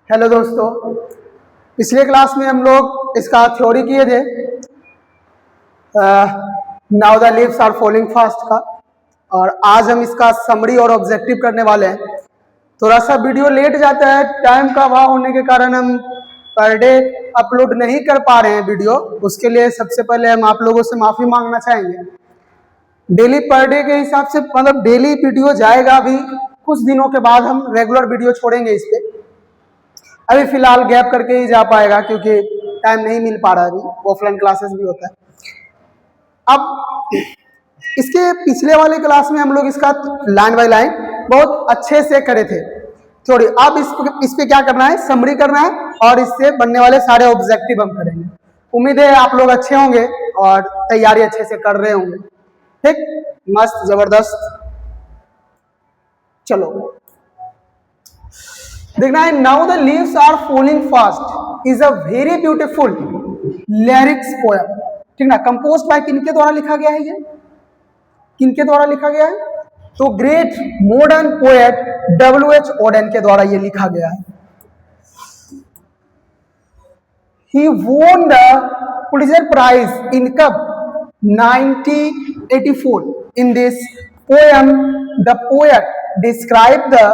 Hello दोस्तों, पिछले class में हम लोग इसका थ्योरी किए थे now the leaves are falling fast का, और आज हम इसका समरी और ऑब्जेक्टिव करने वाले हैं। थोड़ा सा वीडियो लेट जाता है, टाइम का अभाव होने के कारण हम पर डे अपलोड नहीं कर पा रहे हैं वीडियो। उसके लिए सबसे पहले हम आप लोगों से माफी मांगना चाहेंगे। डेली पर डे के हिसाब से मतलब डेली वीडियो जाएगा। अभी कुछ दिनों के बाद हम रेगुलर वीडियो छोड़ेंगे इस पे। अभी फिलहाल गैप करके ही जा पाएगा क्योंकि टाइम नहीं मिल पा रहा, अभी ऑफलाइन क्लासेस भी होता है। अब इसके पिछले वाले क्लास में हम लोग इसका लाइन बाय लाइन बहुत अच्छे से करे थे थोड़ी। अब इस पे क्या करना है, समरी करना है और इससे बनने वाले सारे ऑब्जेक्टिव हम करेंगे। उम्मीद है आप लोग अच्छे होंगे और तैयारी अच्छे से कर रहे होंगे। ठीक, मस्त जबरदस्त। चलो देखना है, now the leaves are falling fast is a very beautiful lyrics poem. ठीक ना, कंपोज्ड बाय किनके द्वारा लिखा गया है, ये किनके द्वारा लिखा गया है? तो great modern poet W.H. Auden के द्वारा ये लिखा गया है। He won the Pulitzer Prize in कब 1984. In this poem, the poet described the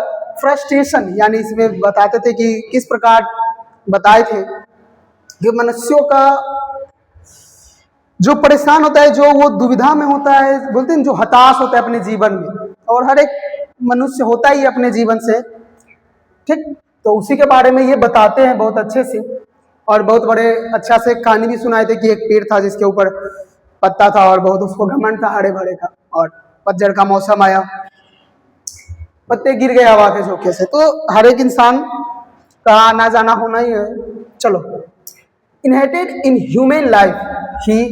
frustration, यानी इसमें बताते थे कि किस प्रकार बताए थे कि मनुष्यों का जो परेशान होता है, जो वो दुविधा में होता है, बोलते हैं जो हताश होता है अपने जीवन में, और हर एक मनुष्य होता ही अपने जीवन से। ठीक, तो उसी के बारे में ये बताते हैं बहुत अच्छे से, और बहुत बड़े अच्छा से कहानी भी सुनाए थे कि एक पेड़ था जिसके ऊपर पत्ता था और बहुत उसको घमंड था हरे भरे का, और पतझड़ का मौसम आया, पत्ते गिर गए हवा के झोंके से। तो हर एक इंसान का आना जाना होना ही है। चलो, inherited in human life he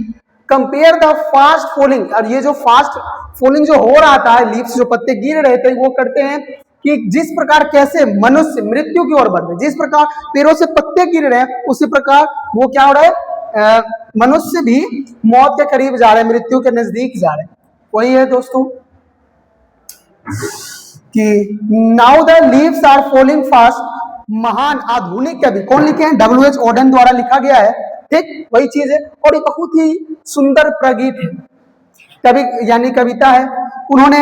compare the fast falling, और ये जो फास्ट फॉलिंग जो हो रहा था, लीव्स जो पत्ते गिर रहे थे, वो करते हैं कि जिस प्रकार कैसे मनुष्य मृत्यु की ओर बढ़ रहे, जिस प्रकार पेड़ों से पत्ते गिर रहे हैं, उसी प्रकार वो क्या हो रहा है, मनुष्य भी मौत के करीब जा रहे हैं, मृत्यु के नजदीक जा रहे हैं। वही है दोस्तों कि now the leaves are falling fast. महान आधुनिक कवि कौन लिखे हैं? W.H. Auden द्वारा लिखा गया है। ठीक, वही चीज है, और ये बहुत ही सुंदर प्रगीत है, कवि यानी कविता है। उन्होंने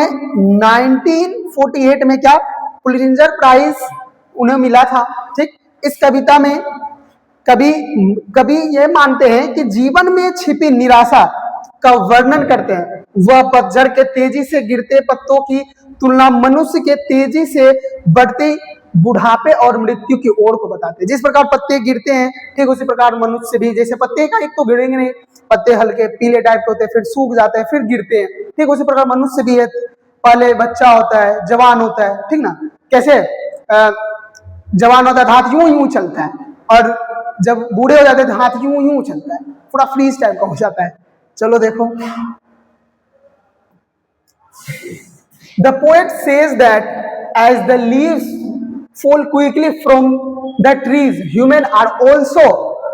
1948 में क्या पुलित्जर प्राइज उन्हें मिला था। ठीक, इस कविता में कवि ये मानते हैं कि जीवन में छिपी निराशा का वर्णन करते हैं। वह पतझड़ के तेजी से गिरते पत्तों की तुलना मनुष्य के तेजी से बढ़ते बुढ़ापे और मृत्यु की ओर को बताते हैं। जिस प्रकार पत्ते गिरते हैं, ठीक उसी प्रकार मनुष्य भी, जैसे पत्ते का एक तो गिरेंगे नहीं, पत्ते हल्के पीले टाइप के होते हैं, फिर सूख जाते हैं, फिर गिरते हैं। ठीक उसी प्रकार मनुष्य भी है, पहले बच्चा होता है, जवान होता है, ठीक ना, कैसे जवान होता है हाथ यूं यूं चलता है, और जब बूढ़े हो जाते हैं हाथ यूं यूं चलता है, पूरा फ्रीज टाइप का हो जाता है। चलो देखो, the poet says that as the leaves fall quickly from the trees, humans are also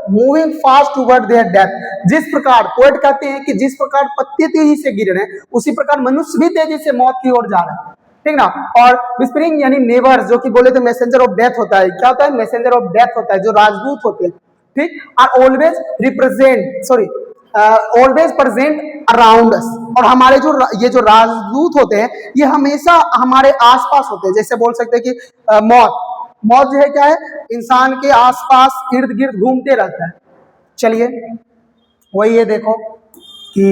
moving fast toward their death. जिस प्रकार पोएट कहते हैं कि जिस प्रकार पत्ते तेजी से गिर रहे हैं, उसी प्रकार मनुष्य भी तेजी से मौत की ओर जा रहा है। ठीक ना, और विस्परिंग यानी नेबर्स, जो कि बोले थे मैसेंजर ऑफ डेथ होता है। क्या होता है? मैसेंजर ऑफ डेथ होता है, जो राजदूत होते हैं। ठीक, are always present around us, और हमारे जो ये जो राजदूत होते हैं, ये हमेशा हमारे आसपास होते हैं। जैसे बोल सकते हैं कि मौत जो है क्या है, इंसान के आसपास इर्द गिर्द घूमते रहता है। चलिए वही ये देखो कि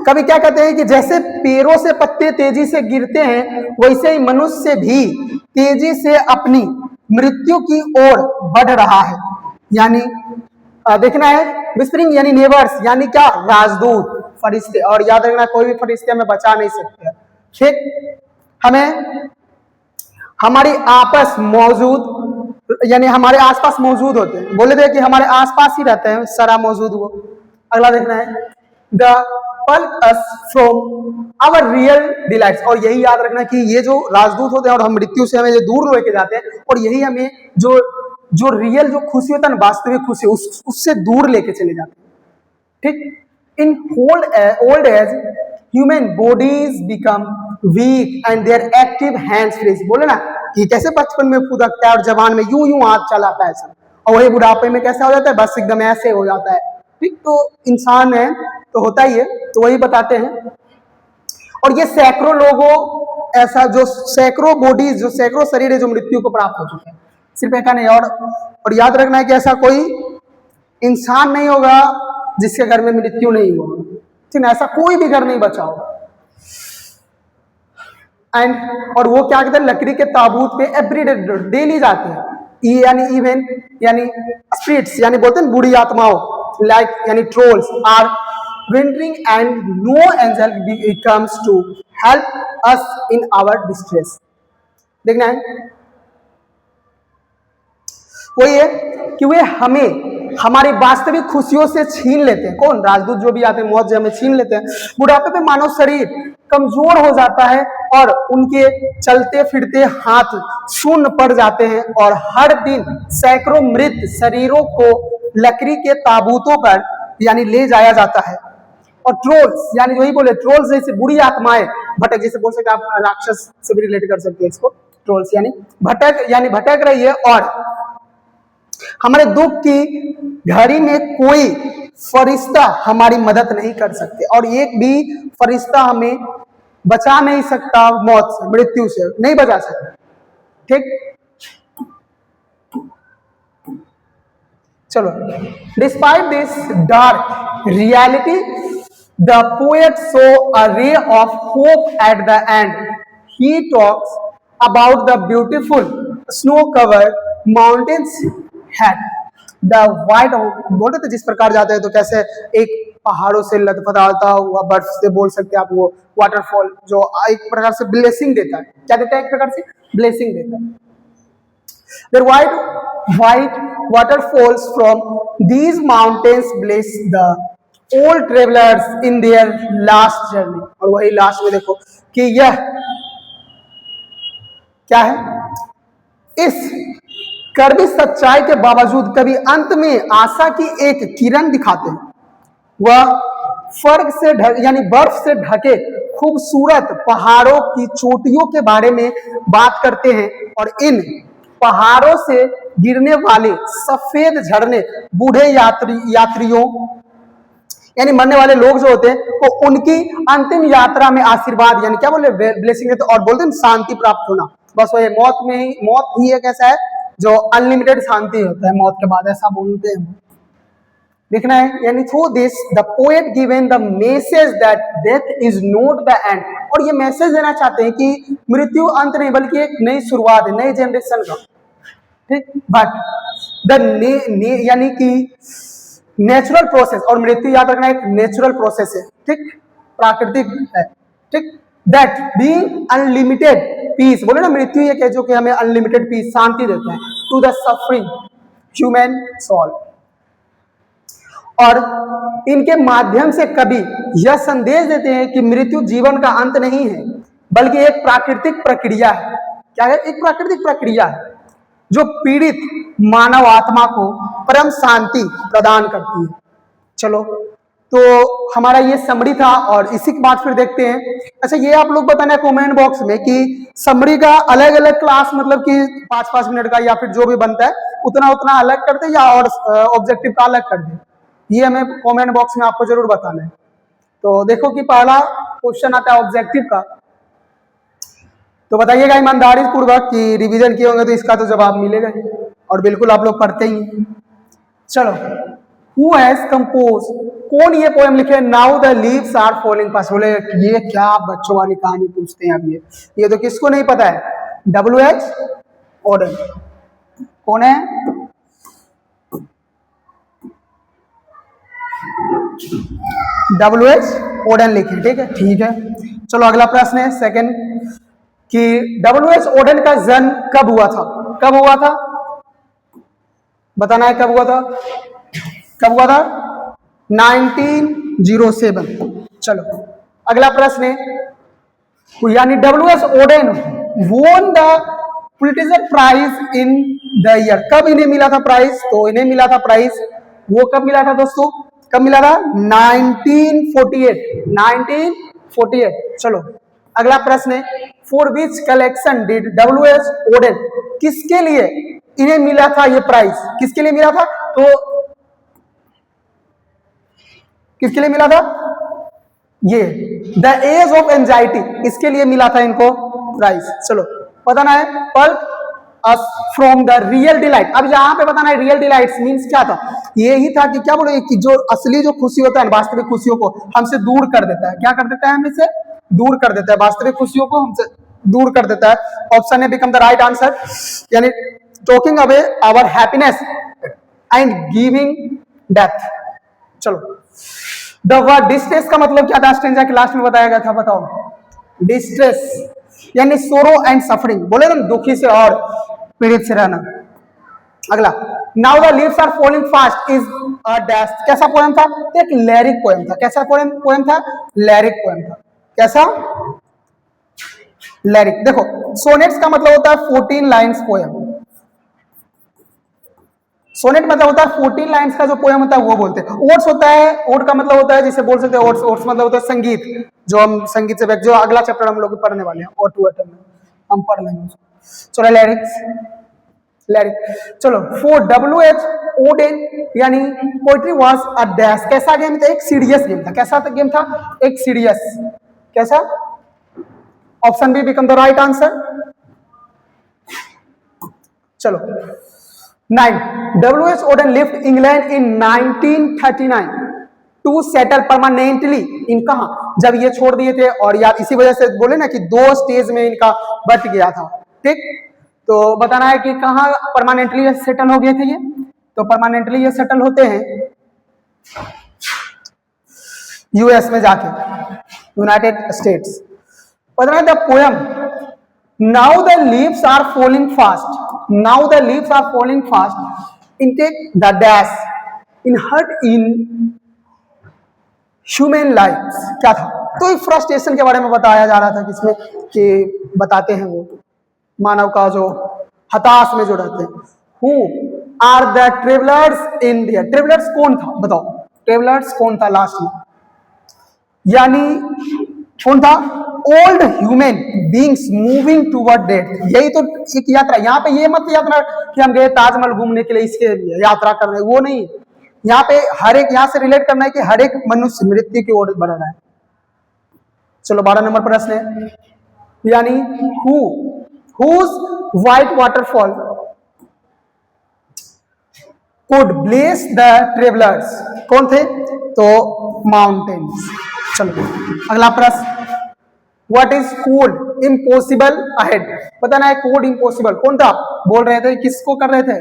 कभी क्या कहते हैं कि जैसे पेड़ों से पत्ते तेजी से गिरते हैं, वैसे ही मनुष्य भी तेजी से अपनी मृत्यु की ओर बढ़ रहा है। यानी देखना है, विस्परिंग यानी नेबर्स, यानी क्या, राजदूत, फरिश्ते। और याद रखना, कोई भी फरिश्ते हमें बचा नहीं सकते। ठीक, हमें हमारी आपस मौजूद यानी हमारे आसपास मौजूद होते हैं। बोले थे कि हमारे आसपास ही रहते हैं, सारा मौजूद वो। अगला देखना है, the pluck us from our real delights, और यही याद रखना कि ये जो राजदूत होते हैं और हम मृत्यु से हमें दूर लेके जाते हैं, और यही हमें जो रियल जो खुशी होता है ना, वास्तविक खुशी, उससे दूर लेके चले जाते हैं। ठीक, in old age human bodies become weak and their active hands freeze. बोले ना कि कैसे बचपन में फुदकता है और जवान में यूं यूं हाथ चलाता है सब, और वही बुढ़ापे में कैसा हो जाता है, बस एकदम ऐसे हो जाता है। ठीक, तो इंसान है तो होता ही है, तो वही बताते हैं। और ये सैकड़ों लोगों ऐसा जो सैकड़ों बॉडीज, जो सैकड़ों शरीर है जो मृत्यु को प्राप्त हो चुके हैं, सिर्फ एक नहीं। और याद रखना है कि ऐसा कोई इंसान नहीं होगा जिसके घर में मृत्यु नहीं होगा, ठीक है, ऐसा कोई भी घर नहीं बचा होगा। एंड और वो क्या कहते हैं, लकड़ी के ताबूत पे एवरीडे डेली जाते हैं, यानी इवन यानी स्पिरिट्स यानी बोलते हैं बुरी आत्माओं, लाइक यानी trolls are wandering and no angel comes to help us in our distress। देखना है वही है कि वे हमें हमारी वास्तविक खुशियों से छीन लेते हैं। कौन? राजदूत जो भी आते हैं, मौत जो हमें छीन लेते हैं। बुढ़ापे में मानव शरीर कमजोर हो जाता है और उनके चलते फिरते हाथ शून्य पड़ जाते हैं, और हर दिन सैकड़ों मृत शरीरों को लकड़ी के ताबूतों पर यानी ले जाया जाता है। और ट्रोल्स यानी वही बोले, ट्रोल्स जैसे बुरी आत्माएं भटक, जैसे बोल सकते हैं आप राक्षस से भी रिलेट कर सकते हैं इसको। ट्रोल्स यानी भटक रही है, और हमारे दुख की घड़ी में कोई फरिश्ता हमारी मदद नहीं कर सकते, और एक भी फरिश्ता हमें बचा नहीं सकता मौत से, मृत्यु से नहीं बचा सकता। ठीक, चलो। Despite this dark reality the poet saw a ray of hope at the end। He talks about the beautiful snow-covered mountains had the white, बोल रहे थे जिस प्रकार जाते हैं तो कैसे एक पहाड़ों से लटपटाता हुआ बर्फ से, बोल सकते हैं आप, वो वाटरफॉल जो एक प्रकार से ब्लेसिंग देता है। क्या देता है? एक प्रकार से ब्लेसिंग देता है। The white waterfalls from these mountains bless the all travelers in their last journey। और वही लास्ट में देखो कि यह क्या है, इस कड़वी सच्चाई के बावजूद कभी अंत में आशा की एक किरण दिखाते हैं। वह फर्क से यानी बर्फ से ढके खूबसूरत पहाड़ों की चोटियों के बारे में बात करते हैं, और इन पहाड़ों से गिरने वाले सफेद झरने बूढ़े यात्रियों यानी मरने वाले लोग जो होते हैं वो उनकी अंतिम यात्रा में आशीर्वाद यानी क्या बोले, ब्लेसिंग देते, और बोलते हैं शांति प्राप्त होना। बस वही मौत ही एक ऐसा है जो अनलिमिटेड शांति होता है मौत के बाद, ऐसा बोलते हैं। लिखना है यानी through this the poet given the message that death is not the end. और ये मैसेज देना चाहते हैं कि मृत्यु अंत नहीं बल्कि एक नई शुरुआत है, नई जनरेशन का। ठीक, बट द यानी कि नेचुरल प्रोसेस, और मृत्यु याद रखना एक नेचुरल प्रोसेस है, ठीक, प्राकृतिक है। ठीक, दैट बीइंग अनलिमिटेड पीस, बोले ना मृत्यु ये जो कि हमें अनलिमिटेड पीस, शांति देता है to the suffering human soul. और इनके माध्यम से कवि यह संदेश देते हैं कि मृत्यु जीवन का अंत नहीं है बल्कि एक प्राकृतिक प्रक्रिया है। क्या है? एक प्राकृतिक प्रक्रिया है जो पीड़ित मानव आत्मा को परम शांति प्रदान करती है। चलो, तो हमारा ये समरी था, और इसी के बाद फिर देखते हैं। अच्छा, ये आप लोग बताना कमेंट बॉक्स में कि समरी का अलग अलग क्लास, मतलब कि 5-5 मिनट का या फिर जो भी बनता है उतना उतना अलग कर दे, या और ऑब्जेक्टिव का अलग कर दे, ये हमें कमेंट बॉक्स में आपको जरूर बताना है। तो देखो कि पहला क्वेश्चन आता है ऑब्जेक्टिव का, तो बताइएगा ईमानदारी पूर्वक कि रिवीजन किए होंगे तो इसका तो जवाब मिलेगा ही, और बिल्कुल आप लोग पढ़ते ही। चलो, हु हैज कंपोज, कौन ये पोएम लिखे? Now the leaves are falling fast. बोले ये क्या बच्चों वाली कहानी पूछते हैं अब, ये तो किसको नहीं पता है? W.H. ऑडेन। कौन है? W.H. ऑडेन लिखे, ठीक है, ठीक है। चलो अगला प्रश्न है सेकंड, कि W.H. ऑडेन का जन्म कब हुआ था? कब हुआ था बताना है, कब हुआ था? कब हुआ था? 1907। चलो अगला प्रश्न है, यानी W.H. Auden won the Pulitzer prize in the year, कब इन्हें मिला था प्राइज? तो इन्हें मिला था प्राइज, वो कब मिला था दोस्तों? कब मिला था? 1948। 1948। चलो अगला प्रश्न है, for which collection did WH. Odean, किसके लिए इन्हें मिला था ये प्राइज, किसके लिए मिला था, तो किसके लिए मिला था, ये द एज ऑफ एंजाइटी, इसके लिए मिला था इनको प्राइज। चलो बताना है pulp us from the real delight. अब यहाँ पे बताना है रियल डिलाइट्स मींस क्या था, यही था कि क्या बोले कि जो असली जो खुशी होता है वास्तविक खुशियों को हमसे दूर कर देता है, क्या कर देता है, हमसे दूर कर देता है, वास्तविक खुशियों को हमसे दूर कर देता है। Option A become the right answer, यानी taking away our happiness and giving death. चलो द वर्ड डिस्ट्रेस का मतलब क्या था, स्ट्रेंजर के लास्ट में बताया गया था, बताओ। डिस्ट्रेस यानी सोरो एंड सफरिंग, बोले ना दुखी से और पीड़ित से रहना। अगला, now the leaves are falling fast is a dash, कैसा पोएम था, एक लैरिक पोएम था। कैसा पोएम था, लैरिक पोएम था। कैसा, लैरिक। देखो सोनेट्स का मतलब होता है 14 लाइन्स पोएम, सोनेट मतलब होता है 14 लाइन्स का जो पोएम होता है वो बोलते हैं। ओट्स होता है, ओट का मतलब होता है जिसे बोल सकते हैं ओट्स, ओट्स मतलब होता है संगीत, जो हम संगीत से जो अगला चैप्टर हम लोग पढ़ने वाले हैं ओट टू एटम में हम पढ़ लेंगे। चलो लिरिक्स, लिरिक चलो फॉर डब्ल्यू.एच. ओडेन यानी पोएट्री वाज अ डैश, कैसा गेम था, एक सीरियस गेम था। कैसा गेम था, एक सीरियस, कैसा, option B become the right answer. चलो 9 W H. Auden left England in 1939 to settle permanently in, कहा, जब ये छोड़ दिए थे, और यार इसी वजह से बोले ना कि 2 स्टेज में इनका बट गया था, ठीक। तो बताना है कि कहाँ परमानेंटली सेटल हो गए थे ये, तो परमानेंटली ये सेटल होते हैं यूएस में जाके, यूनाइटेड स्टेट्स। बताना है the poem now the leaves are falling fast, now the leaves are falling fast in take the dash in hurt in human life, क्या था, तो फ्रस्ट्रेशन के बारे में बताया जा रहा था किसमें, कि बताते हैं वो मानव का जो हताश में जो रहते हैं। Who are the travellers in there, travellers कौन था बताओ, ट्रेवलर्स कौन था लास्ट में, यानी कौन था, old human beings moving toward death, यही तो एक यात्रा। यहाँ पे ये मत यात्रा कि हम गए ताजमहल घूमने के लिए इसके लिए यात्रा कर रहे हैं, वो नहीं, यहाँ पे हर एक, यहाँ से रिलेट करना है कि हर एक मनुष्य मृत्यु की ओर बढ़ रहा है। चलो 12 नंबर प्रश्न है, यानी whose white waterfall could bless the travellers, कौन थे, तो माउंटेन्स। चलो अगला प्रश्न, what is cold impossible ahead, बताना है कोड इम्पॉसिबल कौन था, बोल रहे थे किसको कर रहे थे,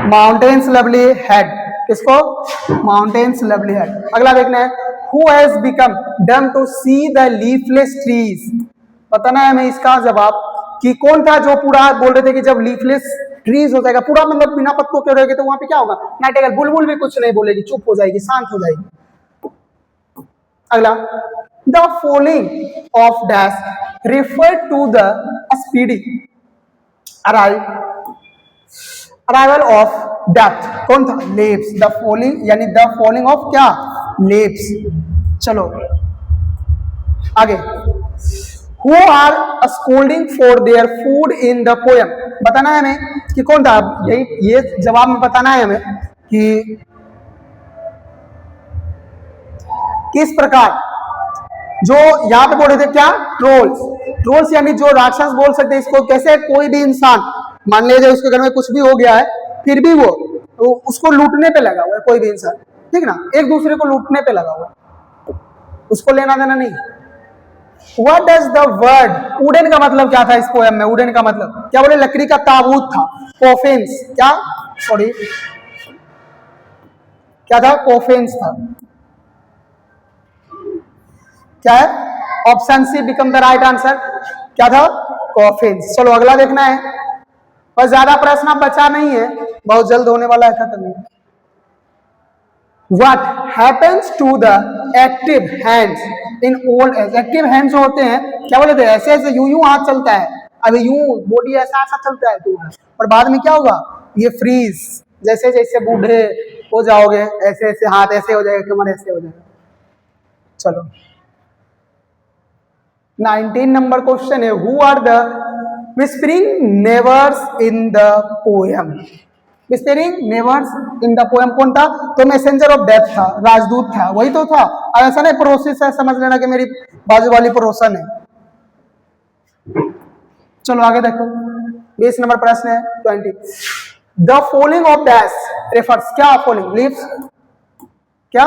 माउंटेन्स लवली हेड, किसको, माउंटेन्स लवली हेड। अगला देखना है, who has become dumb to see the leafless trees, बताना है हमें इसका जवाब कि कौन था जो पूरा बोल रहे थे कि जब लीफलेस ट्रीज हो जाएगा, पूरा मतलब बिना पत्तों के रहेगा, तो वहां पे क्या होगा, नाइटिंगेल बुलबुल भी कुछ नहीं बोलेगी, चुप हो जाएगी, शांत हो जाएगी। अगला, the falling of dash refer to the speedy arrival of death, कौन था, लेप्स, द फॉलिंग यानी द फॉलिंग ऑफ क्या, लेप्स। चलो आगे, who are scolding for their food in the poem, बताना है हमें कि कौन था, यही ये जवाब में बताना है हमें कि किस प्रकार, जो यहाँ पे बोल रहे थे क्या, ट्रोल्स, ट्रोल्स यानी जो राक्षस बोल सकते हैं इसको, कैसे कोई भी इंसान मान लीजिए उसके घर में कुछ भी हो गया है, फिर भी वो तो उसको लूटने पे लगा हुआ है, कोई भी इंसान, ठीक ना, एक दूसरे को लूटने पे लगा हुआ है, उसको लेना देना नहीं। What does the word, wooden का मतलब क्या था इस पोएम में, वुडन का मतलब क्या बोले, लकड़ी का ताबूत था, कोफिन्स, क्या, सॉरी क्या था, कोफिन्स था, क्या है, option C become the right answer, क्या था, कॉफिन्स। चलो अगला देखना है, बस ज्यादा प्रश्न बचा नहीं है, बहुत जल्द होने वाला है खत्म। What happens to the active hands in old age, active hands जो होते हैं, क्या बोले थे, ऐसे ऐसे यूं यूं हाथ चलता है, अभी यूं बॉडी ऐसा ऐसा चलता है तुम्हारा, और बाद में क्या होगा, ये फ्रीज, जैसे जैसे बूढ़े हो जाओगे ऐसे ऐसे हाथ ऐसे हो जाएगा, कमर ऐसे हो जाएगा। चलो 19 नंबर क्वेश्चन है, who are the whispering neighbours in the poem? Whispering neighbours in the poem कौन था? तो मैसेंजर ऑफ डेथ था, राजदूत था, वही तो था। अब ऐसा नहीं पड़ोसी से समझ लेना कि मेरी बाजू वाली पड़ोसन है। चलो आगे देखो, 20 नंबर प्रश्न है 20। The following of dash refers, क्या फॉलोइंग? लिप्स, क्या?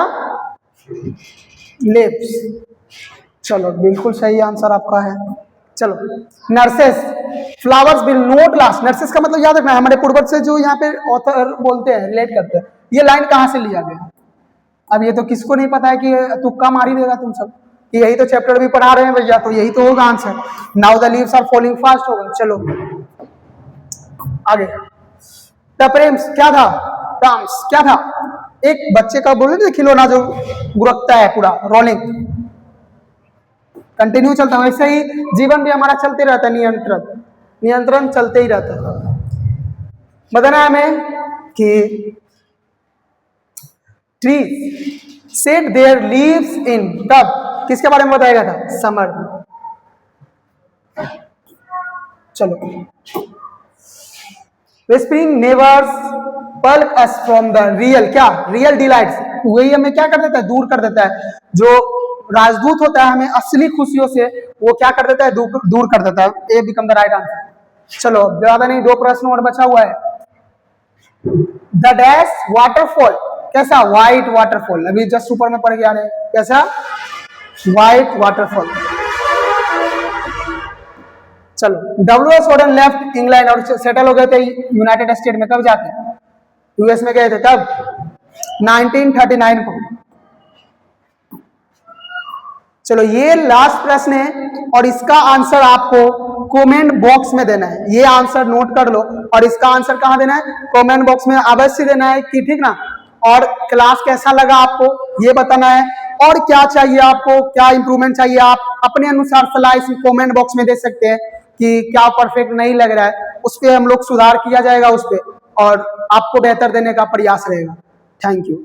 लिप्स। चलो बिल्कुल सही आंसर आपका है। चलो, nurses flowers will not last. Nurses का मतलब याद रखना, हमारे पूर्वज से जो यहाँ पे ऑथर बोलते हैं, रिलेट करते हैं, ये लाइन कहाँ से लिया गया? अब ये तो किसको नहीं पता है कि तुक्का मार ही देगा तुम सब, कि यही तो चैप्टर भी पढ़ा रहे हैं भैया, तो यही तो होगा answer. Now the leaves are falling fast होगा। चलो आगे, द प्रेम्स क्या था? प्राम्स क्या था? एक बच्चे का बोले ना खिलौना जो गुरकता है पूरा, रोलिंग, कंटिन्यू चलता है। वैसे ही जीवन भी हमारा चलते रहता है, नियंत्रण चलते ही रहता है। बताना है हमें कि trees set their leaves in, कब, किसके बारे में बताया गया था? समर। चलो, whispering neighbours pluck us from the real, क्या? Real delights. वही हमें क्या कर देता है? दूर कर देता है। जो राजदूत होता है हमें असली खुशियों से वो क्या कर देता है? दूर कर देता है। ए बिकम द राइट आंसर। चलो ज्यादा नहीं, 2 प्रश्न और बचा हुआ है। द डैश वाटरफॉल, कैसा? White waterfall. अभी जस्ट ऊपर में पढ़ के आ रहे हैं, कैसा? White waterfall. चलो, W.S. वॉर्डन लेफ्ट इंग्लैंड और सेटल हो गए थे यूनाइटेड स्टेट में। कब जाते? यूएस में गए थे, कब? 1939 को। चलो ये लास्ट प्रश्न है और इसका आंसर आपको कमेंट बॉक्स में देना है। ये आंसर नोट कर लो और इसका आंसर कहां देना है? कमेंट बॉक्स में अवश्य देना है, कि ठीक ना। और क्लास कैसा लगा आपको ये बताना है, और क्या चाहिए आपको, क्या इंप्रूवमेंट चाहिए, आप अपने अनुसार सलाह इस कमेंट बॉक्स में दे सकते हैं कि क्या परफेक्ट नहीं लग रहा है, उस पर हम लोग सुधार किया जाएगा उस पर, और आपको बेहतर देने का प्रयास रहेगा। Thank you.